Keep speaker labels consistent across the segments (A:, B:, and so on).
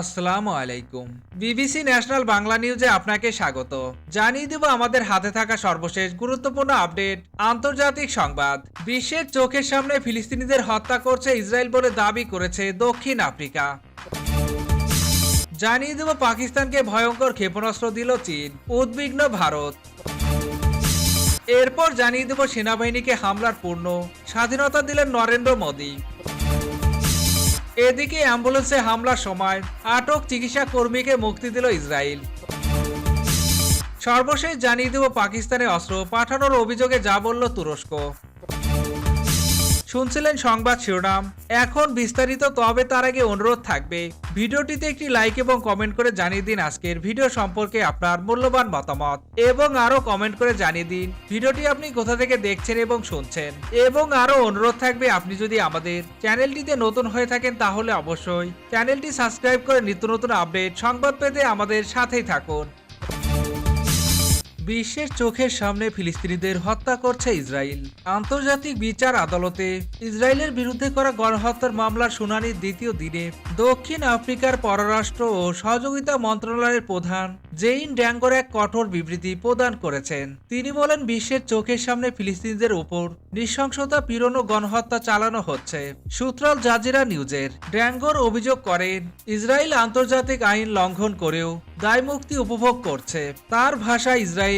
A: আসসালামু আলাইকুম। BBC national Bangla নিউজে আপনাকে স্বাগত। জানিয়ে দেব আমাদের হাতে থাকা সর্বশেষ গুরুত্বপূর্ণ আপডেট। আন্তর্জাতিক সংবাদ। বিশ্বের চোখের সামনে ফিলিস্তিনিদের হত্যা করছে ইসরায়েল বলে দাবি করেছে দক্ষিণ আফ্রিকা। জানিয়ে দেব পাকিস্তানকে ভয়ঙ্কর ক্ষেপণাস্ত্র দিল চীন, উদ্বিগ্ন ভারত। এরপর জানিয়ে দেব সেনাবাহিনীকে হামলার পূর্ণ স্বাধীনতা দিলেন নরেন্দ্র মোদী। এদিকে অ্যাম্বুলেন্সে হামলার সময় আটক চিকিৎসা কর্মীকে মুক্তি দিল ইসরায়েল। সর্বশেষ জানিয়ে দেব পাকিস্তানে অস্ত্র পাঠানোর অভিযোগে যা বলল তুরস্ক। শুনছিলেন সংবাদ শিরোনাম, এখন বিস্তারিত। তবে তার আগে অনুরোধ থাকবে ভিডিওটিতে একটি লাইক এবং কমেন্ট করে জানিয়ে দিন আজকের ভিডিও সম্পর্কে আপনার মূল্যবান মতামত, এবং আরো কমেন্ট করে জানিয়ে দিন ভিডিওটি আপনি কোথা থেকে দেখছেন এবং শুনছেন। এবং আরো অনুরোধ থাকবে, আপনি যদি আমাদের চ্যানেলটিতে নতুন হয়ে থাকেন তাহলে অবশ্যই চ্যানেলটি সাবস্ক্রাইব করে নিত্য নতুন আপডেট সংবাদ পেতে আমাদের সাথেই থাকুন। বিশ্বের চোখের সামনে ফিলিস্তিনিদের হত্যা করছে ইসরায়েল। আন্তর্জাতিক বিচার আদালতে ইসরায়েলের বিরুদ্ধে করা গণহত্যার মামলার শুনানির দ্বিতীয় দিনে দক্ষিণ আফ্রিকার পররাষ্ট্র ও সহযোগিতা মন্ত্রণালয়ের প্রধান জেইন ড্যাঙ্গর এক কঠোর বিবৃতি প্রদান করেছেন। তিনি বলেন, বিশ্বের চোখের সামনে ফিলিস্তিনিদের উপর নৃশংসতা, পীড়ন ও গণহত্যা চালানো হচ্ছে। সূত্র আল জাজিরা নিউজের। ড্যাঙ্গর অভিযোগ করেন, ইসরায়েল আন্তর্জাতিক আইন লঙ্ঘন করেও দায়মুক্তি উপভোগ করছে। তার ভাষায়, ইসরায়েল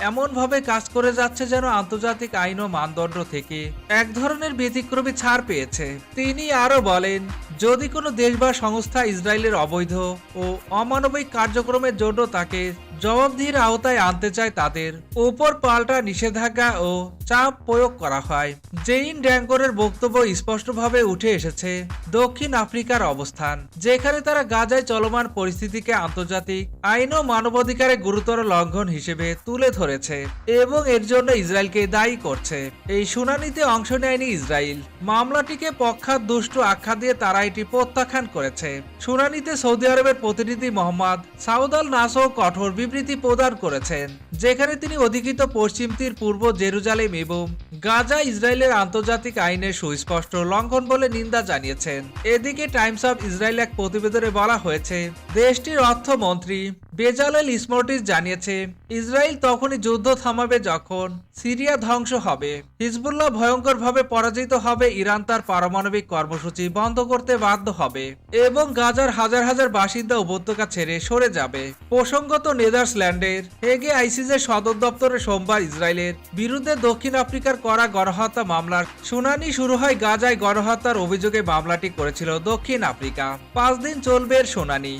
A: এমনভাবে কাজ করে যাচ্ছে যেন আন্তর্জাতিক আইন ও মানদণ্ড থেকে এক ধরনের ব্যতিক্রমী ছাড় পেয়েছে। তিনি আরো বলেন, যদি কোনো দেশ বা সংস্থা ইসরায়েলের অবৈধ ও অমানবিক কার্যক্রমের জন্য তাকে জবাবদিহির আওতায় আনতে চায়, তাদের উপর পাল্টা নিষেধাজ্ঞা ও চাপ প্রয়োগ করা হয়। জেইন ড্যাঙ্গরের বক্তব্য স্পষ্টভাবে উঠে এসেছে দক্ষিণ আফ্রিকার অবস্থান, যেখানে তারা গাজায় চলমান পরিস্থিতিকে আন্তর্জাতিক আইন ও মানবাধিকারের গুরুতর লঙ্ঘন হিসেবে তুলে ধরেছে এবং এর জন্য ইসরায়েলকে দায়ী করছে। এই শুনানিতে অংশ নেয়নি ইসরায়েল। মামলাটিকে পক্ষাৎদুষ্ট আখ্যা দিয়ে তারা এটি প্রত্যাখ্যান করেছে। শুনানিতে সৌদি আরবের প্রতিনিধি মোহাম্মদ সাউদ আল নাসও কঠোর বিবৃতি প্রদান করেছেন, যেখানে তিনি অধিকৃত পশ্চিম তীর, পূর্ব জেরুজালেম এবং গাজা ইসরায়েলের আন্তর্জাতিক আইনের সুস্পষ্ট লঙ্ঘন বলে নিন্দা জানিয়েছেন। এদিকে টাইমস অফ ইসরায়েল এক প্রতিবেদনে বলা হয়েছে, দেশটির অর্থমন্ত্রী বেজালেল স্মোট্রিচ জানিয়েছে, ইসরায়েল তখনই যুদ্ধ থামাবে যখন সিরিয়া ধ্বংস হবে, হিজবুল্লাহ ভয়ঙ্করভাবে পরাজিত হবে, ইরান তার পারমাণবিক কর্মসূচি বন্ধ করতে বাধ্য হবে এবং গাজার হাজার হাজার বাসিন্দা উপত্যকা ছেড়ে সরে যাবে। প্রসঙ্গত, নেদারল্যান্ডের হেগে আইসিজের সদর দপ্তরে সোমবার ইসরায়েলের বিরুদ্ধে দক্ষিণ আফ্রিকার করা গণহত্যা মামলার শুনানি শুরু হয়। গাজায় গণহত্যার অভিযোগে মামলাটি করেছিল দক্ষিণ আফ্রিকা। 5 দিন চলবে এর শুনানি।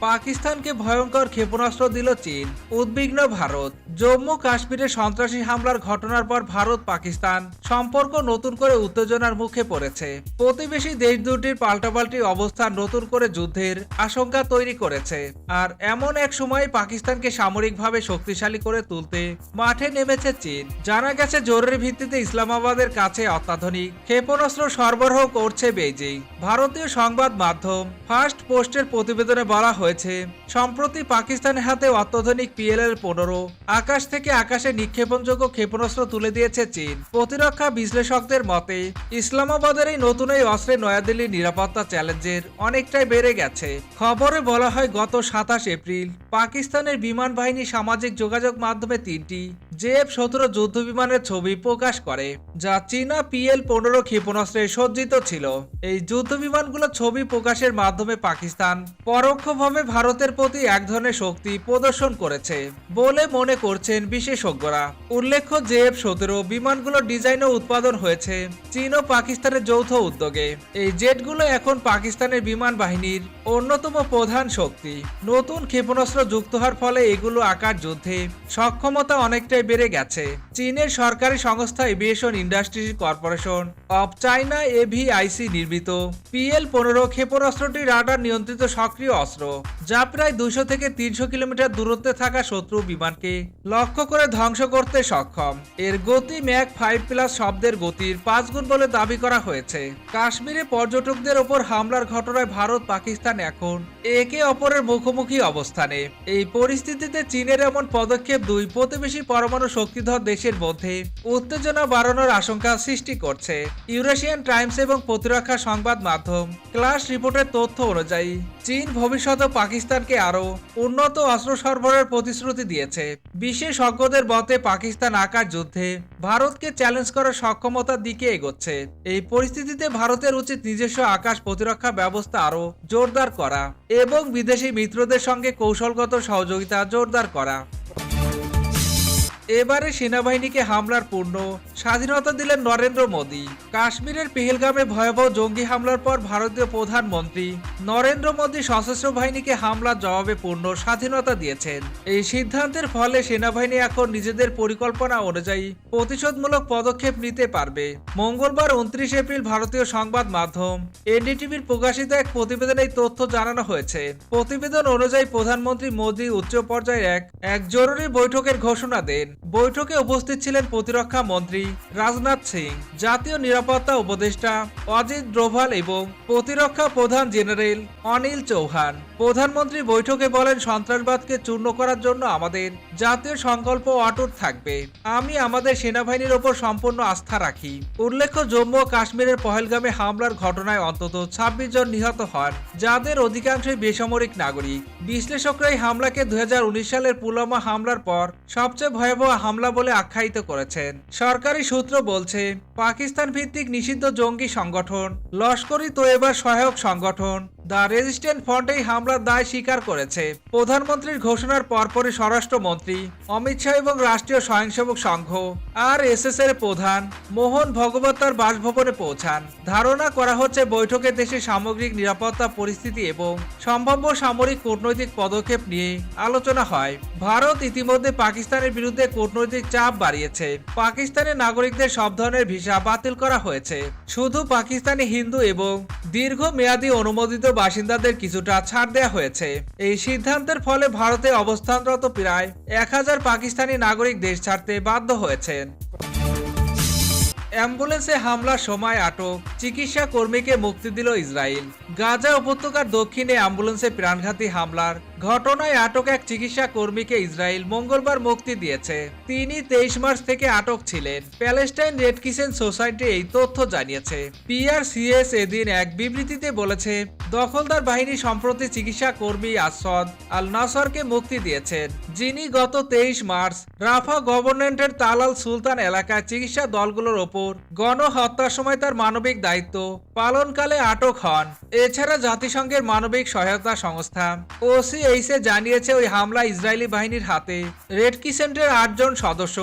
A: পাকিস্তানকে ভয়ঙ্কর ক্ষেপণাস্ত্র দিল চীন, উদ্বিগ্ন ভারত। জম্মু কাশ্মীরে সন্ত্রাসী হামলার ঘটনার পর ভারত পাকিস্তান সম্পর্ক নতুন করে উত্তেজনার মুখে পড়েছে। প্রতিবেশী দেশ দুটির পাল্টাপাল্টি অবস্থান নতুন করে যুদ্ধের আশঙ্কা তৈরি করেছে। আর এমন এক সময় পাকিস্তানকে সামরিকভাবে শক্তিশালী করে তুলতে মাঠে নেমেছে চীন। জানা গেছে, জরুরি ভিত্তিতে ইসলামাবাদের কাছে অত্যাধুনিক ক্ষেপণাস্ত্র সরবরাহ করছে বেইজিং। ভারতীয় সংবাদ মাধ্যম ফার্স্ট পোস্টের প্রতিবেদনে বলা হয়েছে, সম্প্রতি পাকিস্তানের হাতে অত্যাধুনিক PLA-15 আকাশ থেকে আকাশে নিক্ষেপণযোগ্য ক্ষেপণাস্ত্র তুলে দিয়েছে চীন। প্রতিরক্ষা বিশ্লেষকদের মতে, ইসলামাবাদের এই নতুন এই অস্ত্রে নয়াদিল্লির নিরাপত্তা চ্যালেঞ্জের অনেকটাই বেড়ে গেছে। খবরে বলা হয়, গত 27 এপ্রিল পাকিস্তানের বিমান বাহিনী সামাজিক যোগাযোগ মাধ্যমে 3টি JF-17 যুদ্ধ বিমানের ছবি প্রকাশ করে, যা চীনা PL-15 ক্ষেপণাস্ত্রে সজ্জিত ছিল। এই যুদ্ধ বিমানগুলোর ছবি প্রকাশের মাধ্যমে পাকিস্তান পরোক্ষভাবে ভারতের প্রতি এক ধরনের শক্তি প্রদর্শন করেছে বলে মনে করছেন বিশেষজ্ঞরা। উল্লেখ্য, JF-17 বিমানগুলোর ডিজাইন ও উৎপাদন হয়েছে চীন ও পাকিস্তানের যৌথ উদ্যোগে। এই জেটগুলো এখন পাকিস্তানের বিমান বাহিনীর অন্যতম প্রধান শক্তি। নতুন ক্ষেপণাস্ত্র যুক্ত হওয়ার ফলে এগুলো আকার যুদ্ধে সক্ষমতা অনেকটাই বেড়ে গেছে। চীনের সরকারি সংস্থা aviation industries corporation of China AVIC নির্মিত PL-15 ক্ষেপণাস্ত্রটি রাডার নিয়ন্ত্রিত সক্রিয় অস্ত্র, যা প্রায় 200 থেকে 300 কিলোমিটার দূরত্বে থাকা শত্রু বিমানকে লক্ষ্য করে ধ্বংস করতে সক্ষম। এর গতি ম্যাক 5+ শব্দের গতির 5 গুণ বলে দাবি করা হয়েছে। কাশ্মীরে পর্যটকদের ওপর হামলার ঘটনায় ভারত পাকিস্তান পাকিস্তান এখন একে অপরের মুখোমুখি অবস্থানে। এই পরিস্থিতিতে চীনের এমন পদক্ষেপ দুই প্রতিবেশী পরমাণু শক্তিধর দেশের মধ্যে উত্তেজনা বাড়ানোর আশঙ্কা সৃষ্টি করছে। ইউরেশিয়ান টাইমস এবং প্রতিরক্ষা সংবাদ মাধ্যম ক্লাস রিপোর্টের তথ্য অনুযায়ী চীন ভবিষ্যতে পাকিস্তানকে আরও উন্নত অস্ত্র সরবরাহের প্রতিশ্রুতি দিয়েছে। বিশেষজ্ঞদের মতে পাকিস্তান আকাশ যুদ্ধে ভারতকে চ্যালেঞ্জ করার সক্ষমতার দিকে এগোচ্ছে। এই পরিস্থিতিতে ভারতের উচিত নিজস্ব আকাশ প্রতিরক্ষা ব্যবস্থা আরও জোরদার করা এবং বিদেশি মিত্রদের সঙ্গে কৌশলগত সহযোগিতা জোরদার করা। এবারে সেনাবাহিনীকে হামলার পূর্ণ স্বাধীনতা দিলেন নরেন্দ্র মোদী। কাশ্মীরের পেহেলগামে ভয়াবহ জঙ্গি হামলার পর ভারতীয় প্রধানমন্ত্রী নরেন্দ্র মোদী সশস্ত্র বাহিনীকে হামলার জবাবে পূর্ণ স্বাধীনতা দিয়েছেন। এই সিদ্ধান্তের ফলে সেনাবাহিনী এখন নিজেদের পরিকল্পনা অনুযায়ী প্রতিশোধমূলক পদক্ষেপ নিতে পারবে। মঙ্গলবার 29 এপ্রিল ভারতীয় সংবাদ মাধ্যম এনডিটিভির প্রকাশিত এক প্রতিবেদনে এই তথ্য জানানো হয়েছে। প্রতিবেদন অনুযায়ী প্রধানমন্ত্রী মোদী উচ্চ পর্যায়ের এক জরুরি বৈঠকের ঘোষণা দেন। বৈঠকে উপস্থিত ছিলেন প্রতিরক্ষা মন্ত্রী রাজনাথ সিং, জাতীয় নিরাপত্তা উপদেষ্টা অজিত ডোভাল এবং প্রতিরক্ষা প্রধান জেনারেল অনিল চৌহান। প্রধানমন্ত্রী বৈঠকে বলেন, সন্ত্রাসবাদকে চূর্ণ করার জন্য আমাদের জাতীয় সংকল্প অটুট থাকবে। আমি আমাদের সেনাবাহিনীর ওপর সম্পূর্ণ আস্থা রাখি। উল্লেখ্য, জম্মু ও কাশ্মীরের পহেলগামে হামলার ঘটনায় অন্তত 26 জন নিহত হন, যাদের অধিকাংশই বেসামরিক নাগরিক। বিশ্লেষকরা এই হামলাকে 2019 সালের পুলওয়ামা হামলার পর সবচেয়ে ভয়াবহ হামলা বলে আখ্যায়িত করেছেন। সরকারি সূত্র বলছে, পাকিস্তান ভিত্তিক নিষিদ্ধ জঙ্গি সংগঠন লস্কর-ই তৈয়বার সহায়ক সংগঠন দ্য রেজিস্ট্যান্ট ফ্রন্ট এই হামলার দায় স্বীকার করেছে। প্রধানমন্ত্রীর ঘোষণার পরপরই স্বরাষ্ট্রমন্ত্রী অমিত শাহ এবং রাষ্ট্রীয় স্বয়ংসেবক সংঘ RSS এর প্রধান মোহন ভগবত তার বাসভবনে পৌঁছান। ধারণা করা হচ্ছে বৈঠকে দেশের সামগ্রিক নিরাপত্তা পরিস্থিতি এবং সম্ভাব্য সামরিক কূটনৈতিক পদক্ষেপ নিয়ে আলোচনা হয়। ভারত ইতিমধ্যে পাকিস্তানের বিরুদ্ধে কূটনৈতিক চাপ বাড়িয়েছে। পাকিস্তানের নাগরিকদের সব ধরনের ভিসা বাতিল করা হয়েছে। শুধু পাকিস্তানি হিন্দু এবং দীর্ঘমেয়াদী অনুমোদিত বাসিন্দাদের কিছুটা ছাড় দেওয়া হয়েছে। এই সিদ্ধান্তের ফলে ভারতে অবস্থানরত প্রায় 1000 পাকিস্তানি নাগরিক দেশ ছাড়তে বাধ্য হয়েছেন। অ্যাম্বুলেন্সে হামলার সময় আটক চিকিৎসা কর্মীকে মুক্তি দিল ইসরায়েল। গাজা উপত্যকার দক্ষিণে অ্যাম্বুলেন্সে প্রাণঘাতী হামলার ঘটনায় আটক এক চিকিৎসা কর্মীকে ইসরায়েল মঙ্গলবার মুক্তি দিয়েছে। তিনি 23 মার্চ থেকে আটক ছিলেন। প্যালেস্টাইন রেড ক্রিসেন্ট সোসাইটি এই তথ্য জানিয়েছে। PRCS এদিন এক বিবৃতিতে বলেছে, দখলদার বাহিনী সম্প্রতি চিকিৎসা কর্মী আসাদ আল নাসরকে মুক্তি দিয়েছেন, যিনি গত 23 মার্চ রাফা গভর্নরেটের তালাল সুলতান এলাকায় চিকিৎসা দলগুলোর ওপর গণহত্যার সময় তার মানবিক দায়িত্ব পালনকালে আটক হন। এছাড়া জাতিসংঘের মানবিক সহায়তা সংস্থা OCHA জানিয়েছে, ওই হামলা ইসরায়েলি বাহিনীর হাতে রেড ক্রিসেন্টের 8 জন সদস্য,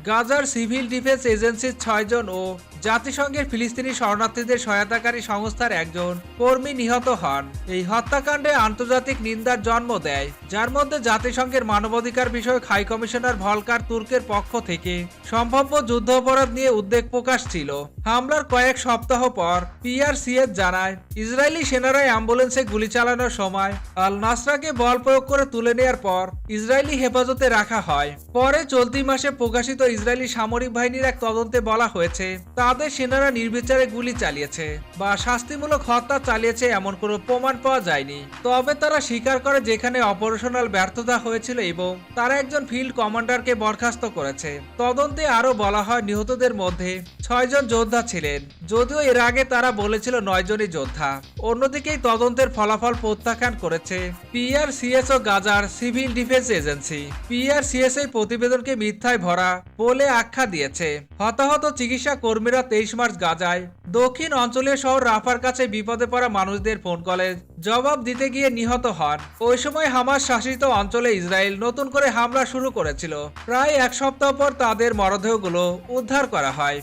A: গাজার সিভিল ডিফেন্স এজেন্সির 6 জন ও জাতিসংঘের ফিলিস্তিনি শরণার্থীদের সহায়তাকারী সংস্থার একজন কর্মী নিহত হন। এই হত্যাকাণ্ডে আন্তর্জাতিক নিন্দার জন্ম দেয়, যার মধ্যে জাতিসংঘের মানবাধিকার বিষয়ক হাই কমিশনার ভলকার তুর্কের পক্ষ থেকে সম্ভাব্য যুদ্ধাপরাধ নিয়ে উদ্বেগ প্রকাশ ছিল। হামলার কয়েক সপ্তাহ পর PRCS জানায়, ইসরায়েলি সেনারা অ্যাম্বুলেন্সে গুলি চালানোর সময় আল নাসরাকে বল প্রয়োগ করে তুলে নেওয়ার পর ইসরায়েলি হেফাজতে রাখা হয়। পরে চলতি মাসে প্রকাশিত ইসরায়েলি সামরিক বাহিনীর এক তদন্তে বলা হয়েছে, তাদের সেনারা নির্বিচারে গুলি চালিয়েছে বা শাস্তিমূলক হত্যা চালিয়েছে এমন কোনো প্রমাণ পাওয়া যায়নি। তবে তারা স্বীকার করে যেখানে অপারেশনাল ব্যর্থতা হয়েছিল এবং তারা একজন ফিল্ড কমান্ডারকে বরখাস্ত করেছে। তদন্তে আরও বলা হয়, নিহতদের মধ্যে 6 জন যোদ্ধা ছিলেন, যদিও এর আগে তারা বলেছিল 9 জনই যোদ্ধা। অন্যদিকে তদন্তের ফলাফল প্রত্যাখ্যান করেছে PRCS ও গাজার সিভিল ডিফেন্স এজেন্সি। PRCS এই প্রতিবেদনকে মিথ্যায় ভরা বলে আখ্যা দিয়েছে। হতাহত চিকিৎসা কর্মীরা 23 মার্চ গাজায় দক্ষিণ অঞ্চলীয় শহর রাফার কাছে বিপদে পড়া মানুষদের ফোন কলের জবাব দিতে গিয়ে নিহত হন। ওই সময় হামাস শাসিত অঞ্চলে ইসরায়েল নতুন করে হামলা শুরু করেছিল। প্রায় 1 সপ্তাহ পর তাদের মরদেহগুলো উদ্ধার করা হয়।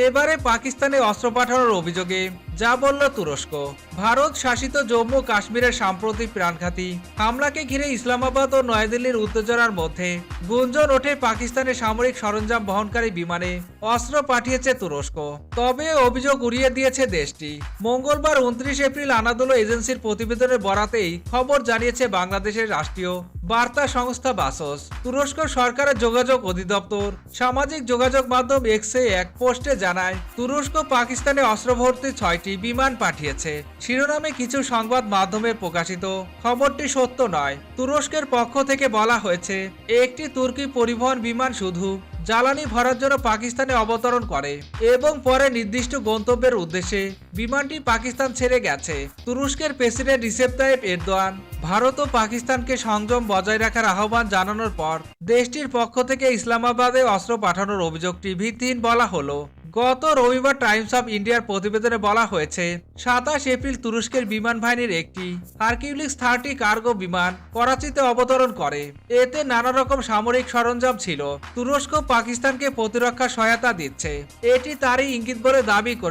A: এবারে পাকিস্তানে অস্ত্র পাঠানোর অভিযোগে যা বলল তুরস্ক। ভারত শাসিত জম্মু কাশ্মীরের সাম্প্রতিক প্রাণঘাতী হামলাকে ঘিরে ইসলামাবাদ ও নয়াদিল্লির উত্তেজনার মধ্যে গুঞ্জন ওঠে পাকিস্তানের সামরিক সরঞ্জাম বহনকারী বিমানে অস্ত্র পাঠিয়েছে তুরস্ক। তবে অভিযোগ উড়িয়ে দিয়েছে দেশটি। মঙ্গলবার 29 এপ্রিল আনাদোলো এজেন্সির প্রতিবেদনের বরাতেই খবর জানিয়েছে বাংলাদেশের রাষ্ট্রীয় বার্তা সংস্থা বাসস। তুরস্ক সরকারের যোগাযোগ অধিদপ্তর সামাজিক যোগাযোগ মাধ্যম X-এ এক পোস্টে জানায়, তুরস্ক পাকিস্তানে অস্ত্র ভর্তি 6 6টি বিমান পাঠিয়েছে। শিরোনামে কিছু সংবাদ মাধ্যমে প্রকাশিত খবরটি সত্য নয়। তুরস্কের পক্ষ থেকে বলা হয়েছে, একটি তুর্কি পরিবহন বিমান শুধু জ্বালানি ভরার জন্য পাকিস্তানে অবতরণ করে এবং পরে নির্দিষ্ট গন্তব্যের উদ্দেশ্যে বিমানটি পাকিস্তান ছেড়ে গেছে। তুরস্কের president Recep Tayyip Erdogan Bharat ও পাকিস্তানকে সংযম বজায় রাখার আহ্বান জানানোর পর দেশটির পক্ষ থেকে ইসলামাবাদে অস্ত্র পাঠানোর অভিযোগটি ভিত্তিহীন বলা হলো। গত রবিবার টাইমস অফ ইন্ডিয়ার প্রতিবেদনে বলা হয়েছে, 27 এপ্রিল তুরস্কের বিমান বাহিনীর একটি হারকিউলিস 30 কার্গো বিমান করাচিতে অবতরণ করে। এতে নানা রকম সামরিক সরঞ্জাম ছিল। তুরস্ক পাকিস্তানকে প্রতিরক্ষা সহায়তা দিচ্ছে, এটি তারই ইঙ্গিত বলে দাবি করে